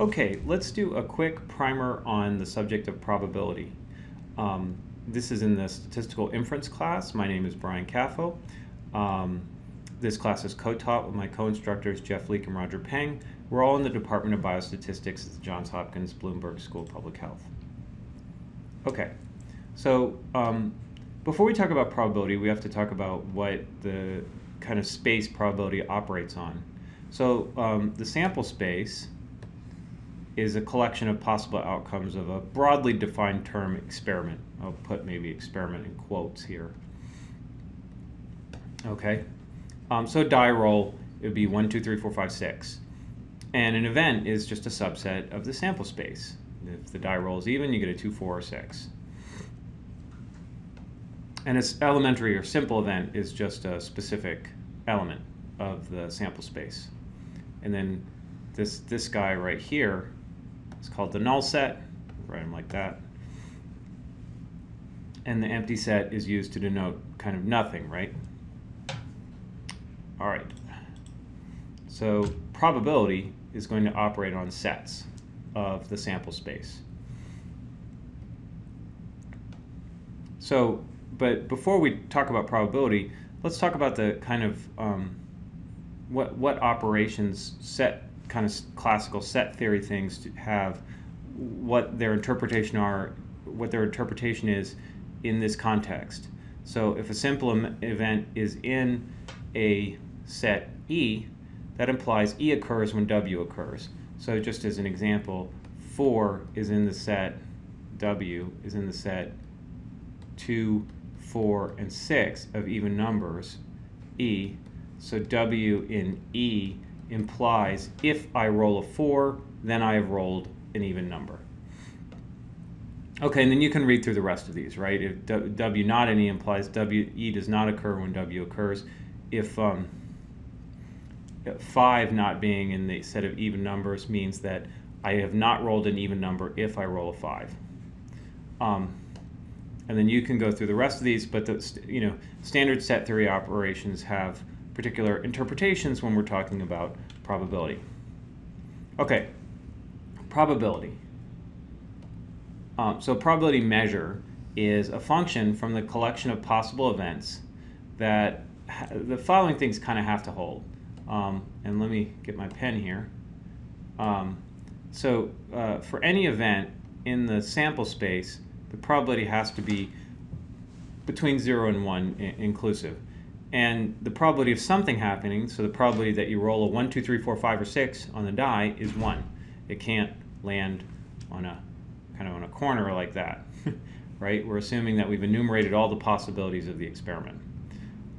Okay, let's do a quick primer on the subject of probability. This is in the statistical inference class. My name is Brian Caffo. This class is co-taught with my co-instructors Jeff Leake and Roger Peng. We're all in the Department of Biostatistics at the Johns Hopkins Bloomberg School of Public Health. Okay, so before we talk about probability, we have to talk about what the kind of space probability operates on. So the sample space is a collection of possible outcomes of a broadly defined term, experiment. I'll put maybe experiment in quotes here. Okay, so die roll, it would be 1, 2, 3, 4, 5, 6. And an event is just a subset of the sample space. If the die roll is even, you get a 2, 4, or 6. And its elementary or simple event is just a specific element of the sample space. And then this guy right here is called the null set. Write them like that. And the empty set is used to denote kind of nothing, right? All right. So probability is going to operate on sets of the sample space. So, but before we talk about probability, let's talk about the kind of what operations set kind of classical set theory things to have, what their interpretation is in this context. So if a simple event is in a set E, that implies E occurs when W occurs. So just as an example, 4 is in the set, W is in the set 2, 4, and 6 of even numbers, E. So W in E implies if I roll a 4, then I have rolled an even number. Okay, and then you can read through the rest of these, right? If W not in E implies E does not occur when W occurs. If 5 not being in the set of even numbers means that I have not rolled an even number if I roll a 5. And then you can go through the rest of these, but the standard set theory operations have particular interpretations when we're talking about probability. Okay, probability. So probability measure is a function from the collection of possible events that the following things kind of have to hold. And let me get my pen here. For any event in the sample space, the probability has to be between 0 and 1 inclusive. And the probability of something happening, so the probability that you roll a 1, 2, 3, 4, 5, or 6 on the die is 1. It can't land on a kind of on a corner like that, right? We're assuming that we've enumerated all the possibilities of the experiment.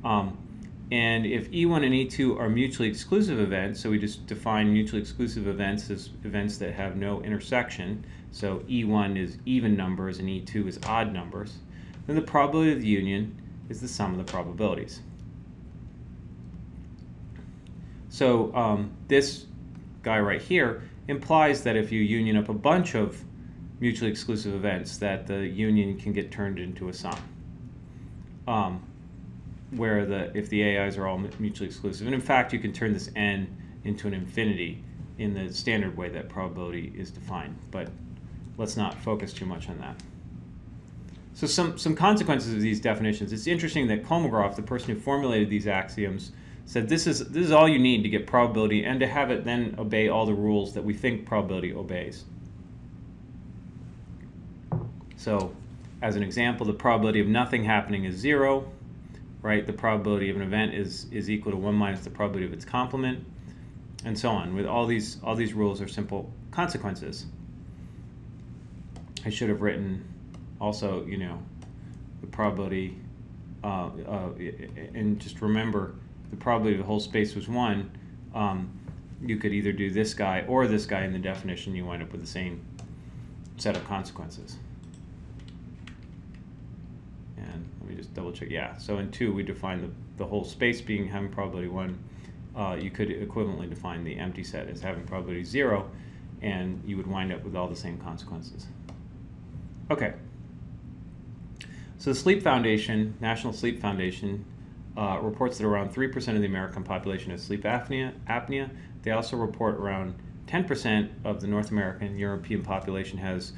And if E1 and E2 are mutually exclusive events, so we just define mutually exclusive events as events that have no intersection, so E1 is even numbers and E2 is odd numbers, then the probability of the union is the sum of the probabilities. So this guy right here implies that if you union up a bunch of mutually exclusive events, that the union can get turned into a sum. Where if the AIs are all mutually exclusive. And in fact, you can turn this n into an infinity in the standard way that probability is defined. But let's not focus too much on that. So some consequences of these definitions. It's interesting that Kolmogorov, the person who formulated these axioms, said this is all you need to get probability and to have it then obey all the rules that we think probability obeys. So as an example, the probability of nothing happening is 0. Right, the probability of an event is equal to 1 minus the probability of its complement, and so on. With all these rules are simple consequences. I should have written also, the probability, and just remember the probability of the whole space was 1. You could either do this guy or this guy in the definition. You wind up with the same set of consequences. And let me just double check. Yeah, so in 2 we define the whole space having probability 1. You could equivalently define the empty set as having probability 0, and you would wind up with all the same consequences. Okay. So the Sleep Foundation, National Sleep Foundation, reports that around 3% of the American population has sleep apnea. They also report around 10% of the North American and European population has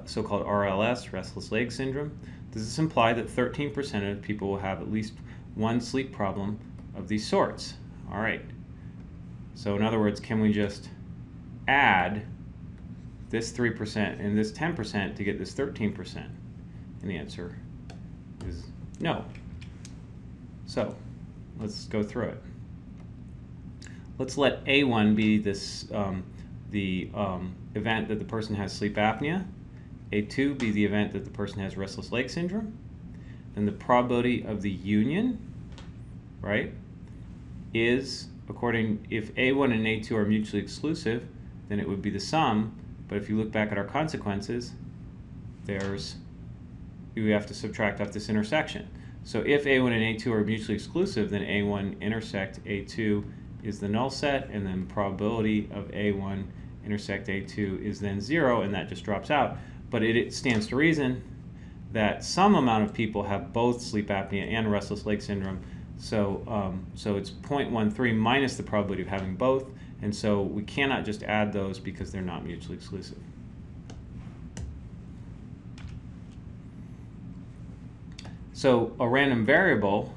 so-called RLS, restless leg syndrome. Does this imply that 13% of people will have at least one sleep problem of these sorts? All right. So in other words, can we just add this 3% and this 10% to get this 13%? And the answer is no. So let's go through it. Let's let A1 be this the event that the person has sleep apnea. A2 be the event that the person has restless leg syndrome. Then the probability of the union, right, is according, if A1 and A2 are mutually exclusive, then it would be the sum. But if you look back at our consequences, we have to subtract off this intersection. So if A1 and A2 are mutually exclusive, then A1 intersect A2 is the null set, and then probability of A1 intersect A2 is then 0, and that just drops out. But it stands to reason that some amount of people have both sleep apnea and restless leg syndrome. So, so it's 0.13 minus the probability of having both, and so we cannot just add those because they're not mutually exclusive. So a random variable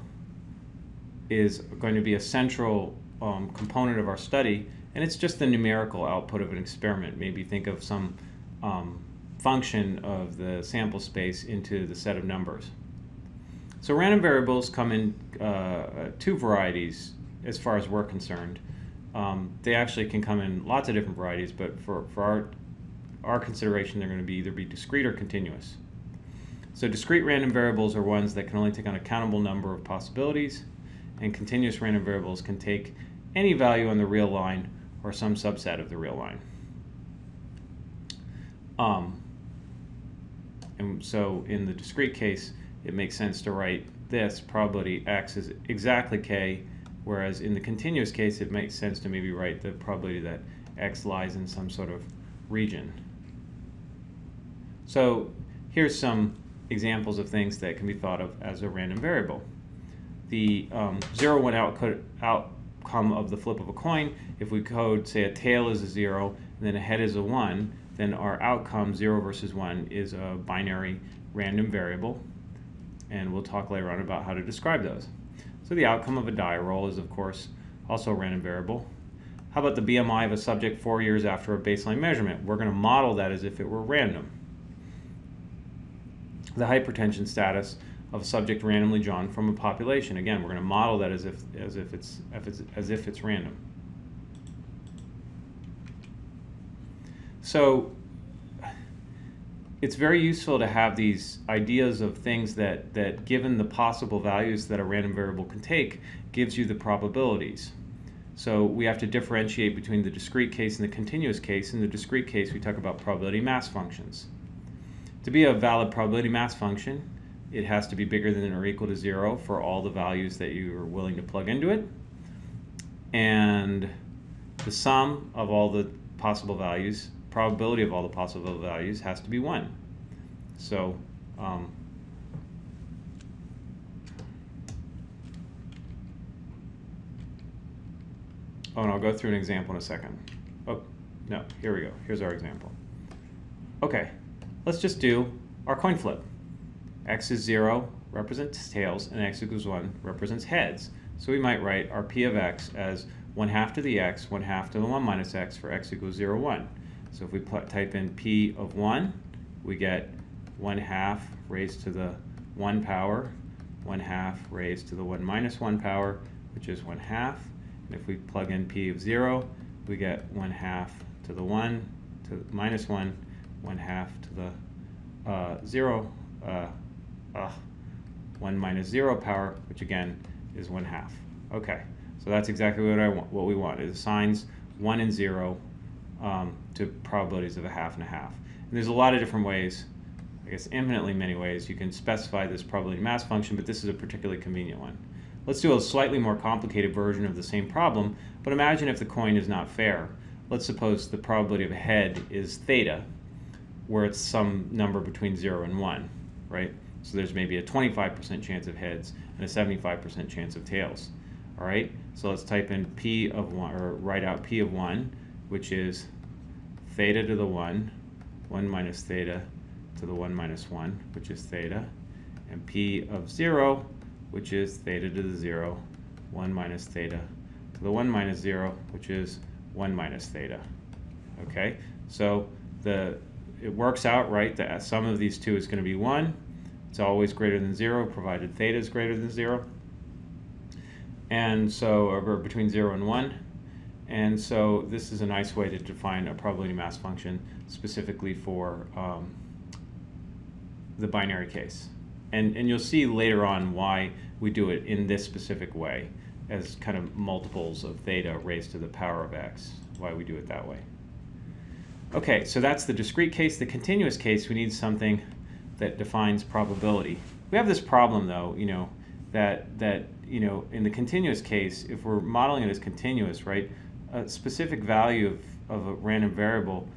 is going to be a central component of our study, and it's just the numerical output of an experiment. Maybe think of some function of the sample space into the set of numbers. So random variables come in two varieties as far as we're concerned. They actually can come in lots of different varieties, but for our consideration, they're going to either be discrete or continuous. So discrete random variables are ones that can only take an uncountable number of possibilities, and continuous random variables can take any value on the real line or some subset of the real line. And so in the discrete case, it makes sense to write this probability x is exactly k, whereas in the continuous case, it makes sense to maybe write the probability that x lies in some sort of region. So here's some examples of things that can be thought of as a random variable. The 0-1 outcome of the flip of a coin, if we code, say, a tail is a 0, and then a head is a 1, then our outcome, 0 versus 1, is a binary random variable. And we'll talk later on about how to describe those. So the outcome of a die roll is, of course, also a random variable. How about the BMI of a subject 4 years after a baseline measurement? We're going to model that as if it were random. The hypertension status of a subject randomly drawn from a population. Again, we're going to model that as if it's random. So it's very useful to have these ideas of things that given the possible values that a random variable can take, gives you the probabilities. So we have to differentiate between the discrete case and the continuous case. In the discrete case, we talk about probability mass functions. To be a valid probability mass function, it has to be bigger than or equal to 0 for all the values that you are willing to plug into it. And the sum of all the possible values, probability of all the possible values, has to be 1. So oh, and I'll go through an example in a second. Oh, no, here we go. Here's our example. Okay, let's just do our coin flip. X is 0 represents tails, and x equals 1 represents heads. So we might write our p of x as 1/2 to the x, 1/2 to the 1 minus x for x equals 0, 1. So if we type in p of 1, we get 1/2 raised to the 1 power, 1/2 raised to the 1 minus 1 power, which is 1/2. And if we plug in p of 0, we get 1/2 to the 1 to the minus 1, 1/2 to the 0, 1 minus 0 power, which again is 1/2. Okay, so that's exactly what we want. It assigns 1 and 0 to probabilities of a half and a half. And there's a lot of different ways, I guess infinitely many ways, you can specify this probability mass function, but this is a particularly convenient one. Let's do a slightly more complicated version of the same problem, but imagine if the coin is not fair. Let's suppose the probability of a head is theta, where it's some number between 0 and 1, right? So there's maybe a 25% chance of heads and a 75% chance of tails. All right, so let's type in p of 1, or write out p of 1, which is theta to the 1, 1 minus theta to the 1 minus 1, which is theta, and P of 0, which is theta to the 0, 1 minus theta to the 1 minus 0, which is 1 minus theta. Okay, so it works out, right, that sum of these two is going to be 1. It's always greater than 0, provided theta is greater than 0. And so, or between 0 and 1. And so this is a nice way to define a probability mass function specifically for the binary case. And you'll see later on why we do it in this specific way, as kind of multiples of theta raised to the power of x, why we do it that way. Okay, so that's the discrete case. The continuous case, we need something that defines probability. We have this problem, though, that in the continuous case, if we're modeling it as continuous, right, a specific value of a random variable,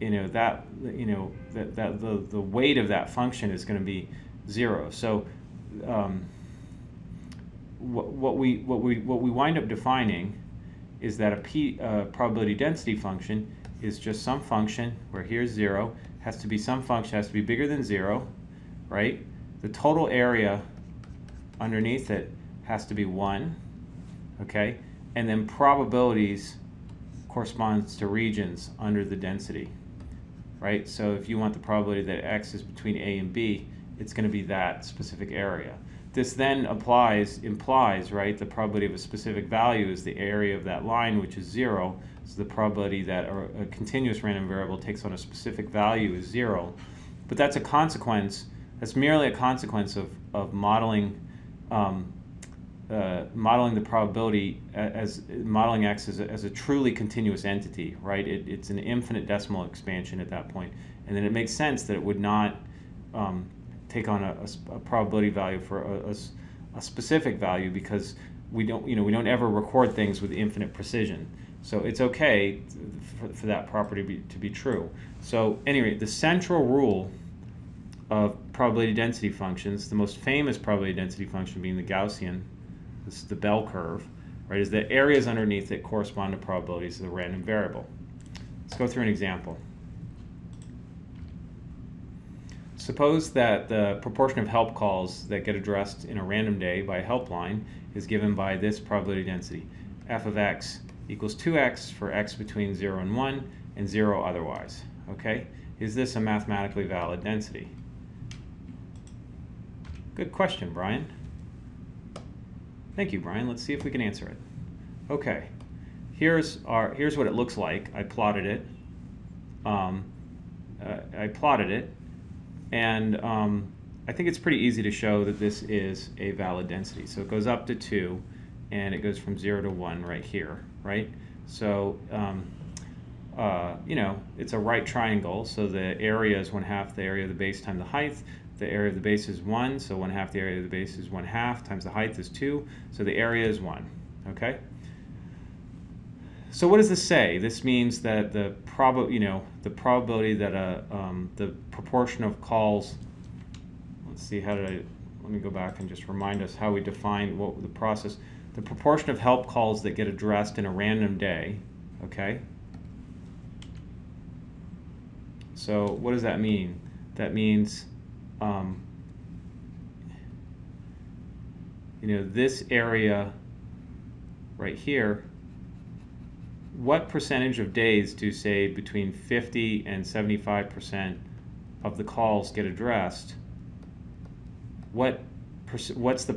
the weight of that function is going to be 0. So what we wind up defining is that a probability density function is just some function where here's 0, has to be some function, has to be bigger than 0, right? The total area underneath it has to be 1, okay? And then probabilities corresponds to regions under the density, right? So if you want the probability that x is between A and B, it's going to be that specific area. This then implies, right, the probability of a specific value is the area of that line, which is 0. So the probability that a continuous random variable takes on a specific value is 0. But that's a consequence, that's merely a consequence of modeling modeling the probability as modeling x as a truly continuous entity, right? It's an infinite decimal expansion at that point, and then it makes sense that it would not take on a probability value for a specific value, because we don't ever record things with infinite precision. So it's okay for that property to be true. So anyway, the central rule of probability density functions, the most famous probability density function being the Gaussian, this is the bell curve, right, is that areas underneath it correspond to probabilities of the random variable. Let's go through an example. Suppose that the proportion of help calls that get addressed in a random day by a helpline is given by this probability density. F of x equals 2x for x between 0 and 1 and 0 otherwise. Okay? Is this a mathematically valid density? Good question, Brian. Thank you, Brian. Let's see if we can answer it. Okay. Here's what it looks like. I plotted it. And I think it's pretty easy to show that this is a valid density. So it goes up to 2, and it goes from 0 to 1 right here, right? So, it's a right triangle, so the area is 1/2 the area of the base times the height. The area of the base is 1, so 1/2 the area of the base is 1/2 times the height is 2, so the area is 1, okay? So what does this say? This means that the probability that the proportion of calls, let me go back and just remind us how we define what the process, the proportion of help calls that get addressed in a random day, okay? So what does that mean? That means, this area right here, what percentage of days do, say, between 50 and 75% of the calls get addressed? What's the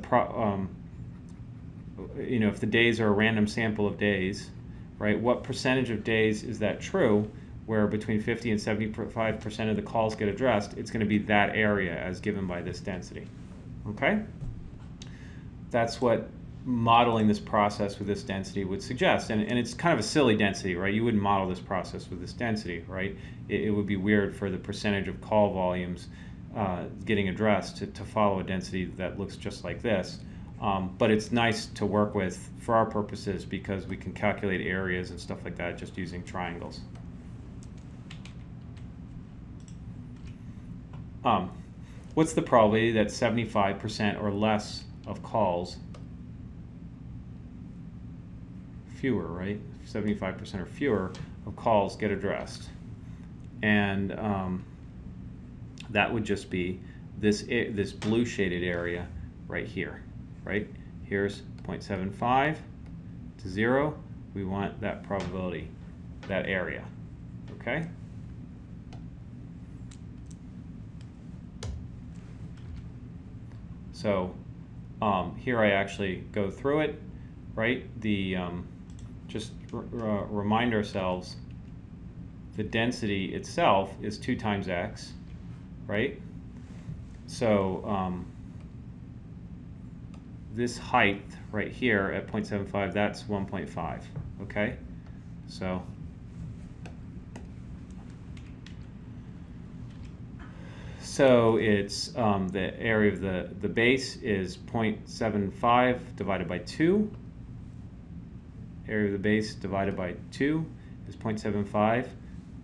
if the days are a random sample of days, right? What percentage of days is that true? Where between 50 and 75% of the calls get addressed, it's going to be that area as given by this density. Okay? That's what modeling this process with this density would suggest. And it's kind of a silly density, right? You wouldn't model this process with this density, right? It would be weird for the percentage of call volumes getting addressed to follow a density that looks just like this. But it's nice to work with for our purposes because we can calculate areas and stuff like that just using triangles. What's the probability that 75% or less of calls fewer, right? 75% or fewer of calls get addressed. And that would just be this blue shaded area right here, right? Here's 0.75 to 0. We want that probability, that area, okay? So here I actually go through it, right? Just remind ourselves the density itself is 2 times x, right? So this height right here at 0.75, that's 1.5, okay? So it's the area of the base is 0.75 divided by 2. Area of the base divided by 2 is 0.75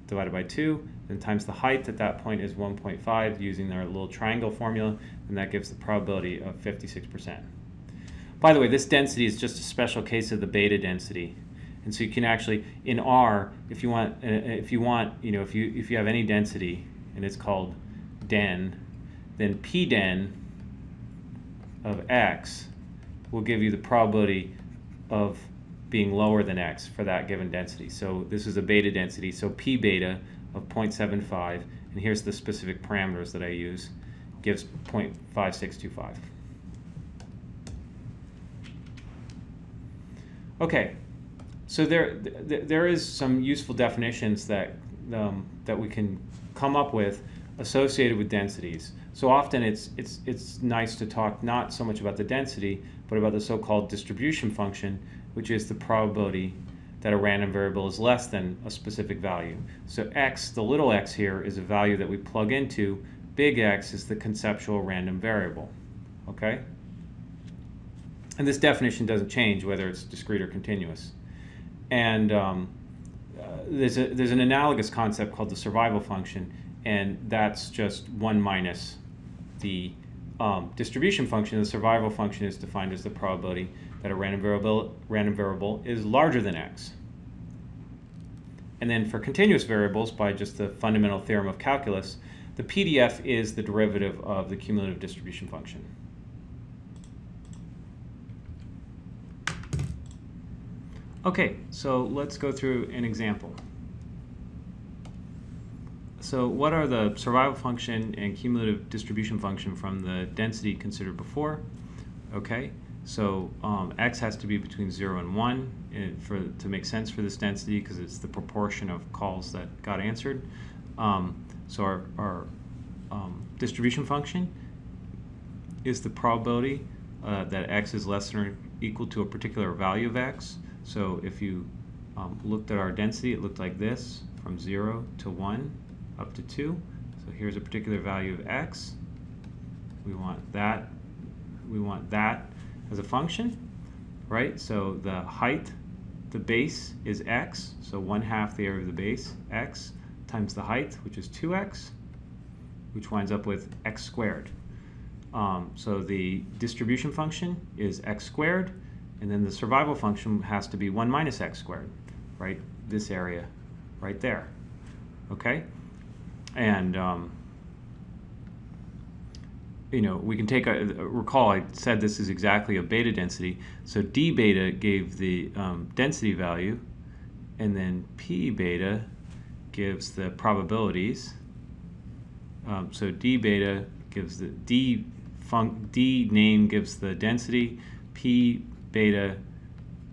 divided by 2, then times the height at that point is 1.5 using our little triangle formula, and that gives the probability of 56%. By the way, this density is just a special case of the beta density. And so you can actually, in R, if you have any density and it's called den, then P den of x will give you the probability of being lower than x for that given density. So this is a beta density, so P beta of 0.75, and here's the specific parameters that I use, gives 0.5625. Okay, so there is some useful definitions that we can come up with associated with densities. So often it's nice to talk not so much about the density, but about the so-called distribution function, which is the probability that a random variable is less than a specific value. So x, the little x here, is a value that we plug into. Big X is the conceptual random variable, okay? And this definition doesn't change whether it's discrete or continuous. And there's an analogous concept called the survival function, and that's just 1 minus the distribution function. The survival function is defined as the probability that a random variable is larger than x. And then for continuous variables, by just the fundamental theorem of calculus, the PDF is the derivative of the cumulative distribution function. Okay, so let's go through an example. So what are the survival function and cumulative distribution function from the density considered before? Okay, so x has to be between 0 and 1 to make sense for this density, because it's the proportion of calls that got answered. So our distribution function is the probability that x is less than or equal to a particular value of x. So if you looked at our density, it looked like this, from 0 to 1 up to 2. So here's a particular value of x. We want that as a function, right? So the height, the base is x, so 1/2 the area of the base, x, times the height, which is 2x, which winds up with x squared. So the distribution function is x squared, and then the survival function has to be 1 minus x squared, right? This area right there, okay? And we can take recall I said this is exactly a beta density. So d beta gave the density value, and then p beta gives the probabilities. So d beta gives the d name gives the density, p beta,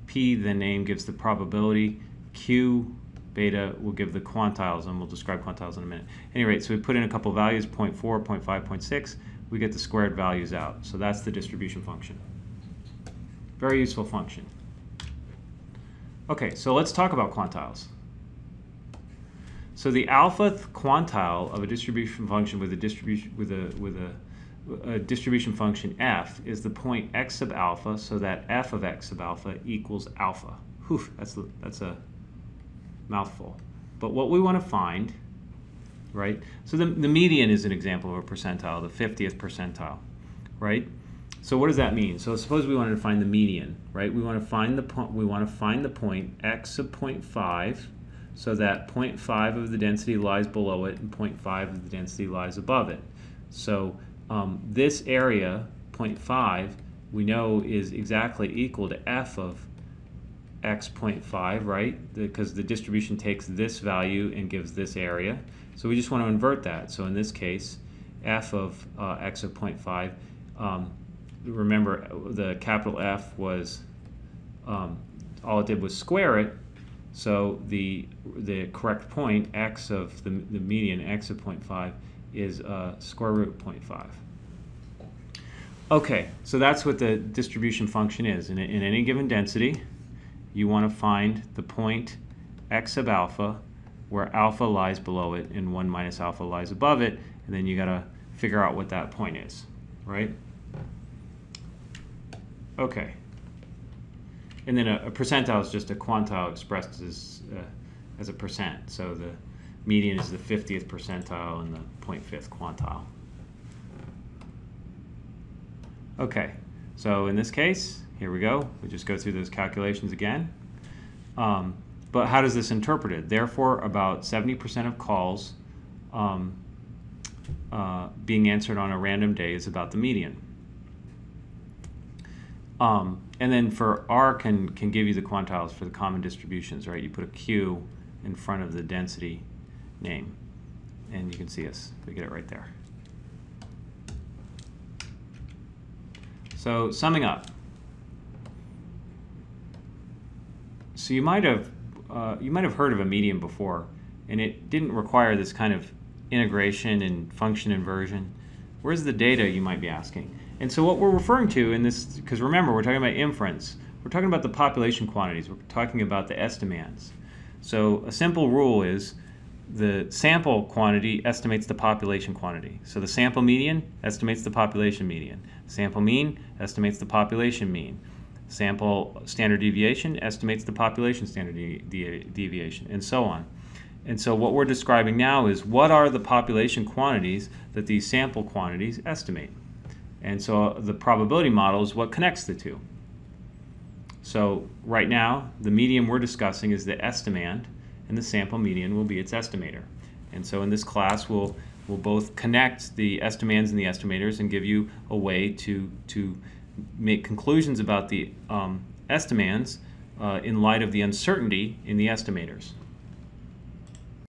p the name gives the probability, q beta will give the quantiles, and we'll describe quantiles in a minute. At any rate, so we put in a couple values, 0.4, 0.5, 0.6, we get the squared values out. So that's the distribution function. Very useful function. Okay, so let's talk about quantiles. So the alpha quantile of a distribution function with a distribution function f is the point x sub alpha, so that f of x sub alpha equals alpha. Whew, that's a mouthful. But what we want to find, right? So the median is an example of a percentile, the 50th percentile, right? So what does that mean? So suppose we wanted to find the median, right? We want to find the point x of 0.5, so that 0.5 of the density lies below it and 0.5 of the density lies above it. So this area, 0.5, we know is exactly equal to f of x 0.5, right? Because the distribution takes this value and gives this area. So we just want to invert that. So in this case, f of x of 0.5, remember the capital F was, all it did was square it, so the correct point, x of the median, x of 0.5, is square root of 0.5. Okay, so that's what the distribution function is. In any given density, you want to find the point x of alpha, where alpha lies below it and 1 minus alpha lies above it, and then you got to figure out what that point is, right? Okay. And then a percentile is just a quantile expressed as a percent. So the median is the 50th percentile and the 0.5th quantile. Okay, so in this case, here we go. We just go through those calculations again. But how does this interpret it? Therefore, about 70% of calls being answered on a random day is about the median. And then for R can give you the quantiles for the common distributions, right? You put a Q in front of the density name, and you can see us. We get it right there. So summing up, so you might have heard of a median before, and it didn't require this kind of integration and function inversion. Where's the data, you might be asking? And so what we're referring to in this, because remember, we're talking about inference. We're talking about the population quantities. We're talking about the estimands. So a simple rule is the sample quantity estimates the population quantity. So the sample median estimates the population median. Sample mean estimates the population mean. Sample standard deviation estimates the population standard deviation, and so on. And so what we're describing now is what are the population quantities that these sample quantities estimate. And so the probability model is what connects the two. So right now, the median we're discussing is the estimand, and the sample median will be its estimator. And so in this class, we'll both connect the estimands and the estimators and give you a way to make conclusions about the estimands in light of the uncertainty in the estimators.